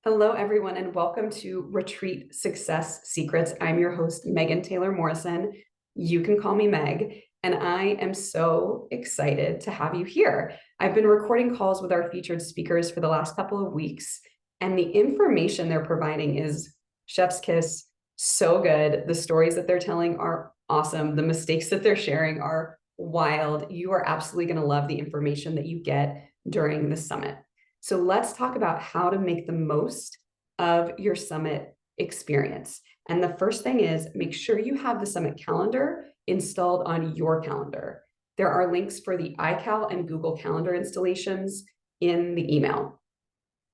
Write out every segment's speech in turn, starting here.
Hello, everyone, and welcome to Retreat Success Secrets. I'm your host, Megan Taylor Morrison. You can call me Meg, and I am so excited to have you here. I've been recording calls with our featured speakers for the last couple of weeks, and the information they're providing is chef's kiss, so good. The stories that they're telling are awesome. The mistakes that they're sharing are wild. You are absolutely going to love the information that you get during the summit. So let's talk about how to make the most of your summit experience. And the first thing is make sure you have the summit calendar installed on your calendar. There are links for the iCal and Google Calendar installations in the email.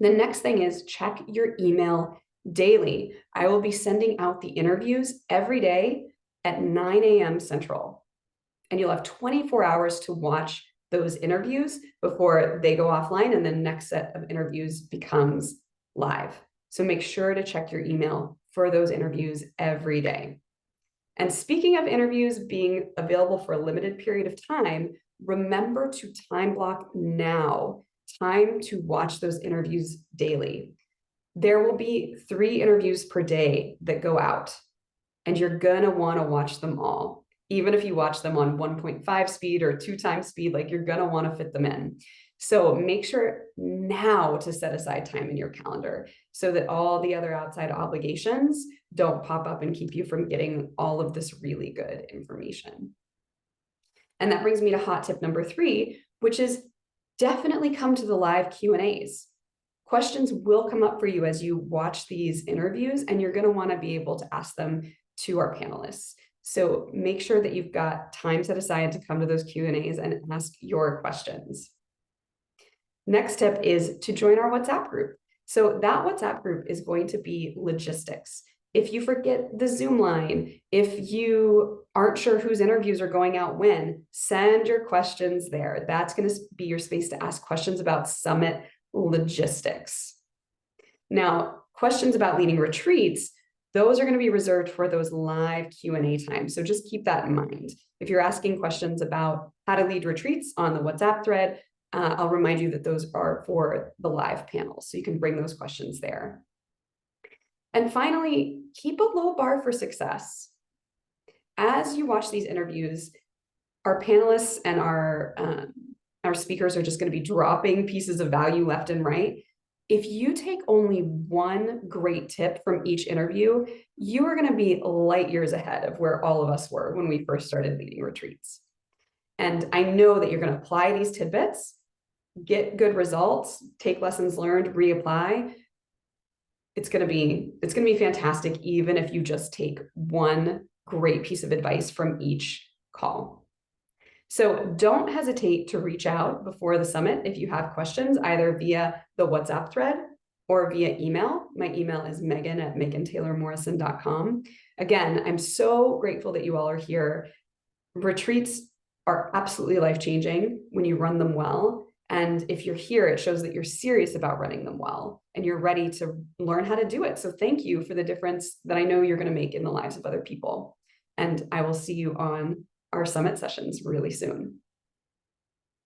The next thing is check your email daily. I will be sending out the interviews every day at 9 a.m. Central. And you'll have 24 hours to watch those interviews before they go offline, and the next set of interviews becomes live. So make sure to check your email for those interviews every day. And speaking of interviews being available for a limited period of time, remember to time block now, time to watch those interviews daily. There will be 3 interviews per day that go out, and you're gonna wanna watch them all. Even if you watch them on 1.5 speed or 2 times speed, like you're gonna wanna fit them in. So make sure now to set aside time in your calendar so that all the other outside obligations don't pop up and keep you from getting all of this really good information. And that brings me to hot tip number 3, which is definitely come to the live Q&As. Questions will come up for you as you watch these interviews, and you're gonna wanna be able to ask them to our panelists. So make sure that you've got time set aside to come to those Q&As and ask your questions. Next tip is to join our WhatsApp group. So that WhatsApp group is going to be logistics. If you forget the Zoom line, if you aren't sure whose interviews are going out when, send your questions there. That's going to be your space to ask questions about summit logistics. Now, questions about leading retreats, those are going to be reserved for those live Q&A times. So just keep that in mind. If you're asking questions about how to lead retreats on the WhatsApp thread, I'll remind you that those are for the live panels. So you can bring those questions there. And finally, keep a low bar for success. As you watch these interviews, our panelists and our speakers are just going to be dropping pieces of value left and right. If you take only one great tip from each interview, you are going to be light years ahead of where all of us were when we first started leading retreats. And I know that you're going to apply these tidbits, get good results, take lessons learned, reapply. It's going to be fantastic, even if you just take one great piece of advice from each call. So don't hesitate to reach out before the summit if you have questions, either via the WhatsApp thread or via email. My email is megan@megantaylormorrison.com. Again, I'm so grateful that you all are here. Retreats are absolutely life-changing when you run them well. And if you're here, it shows that you're serious about running them well and you're ready to learn how to do it. So thank you for the difference that I know you're going to make in the lives of other people. And I will see you on our summit sessions really soon.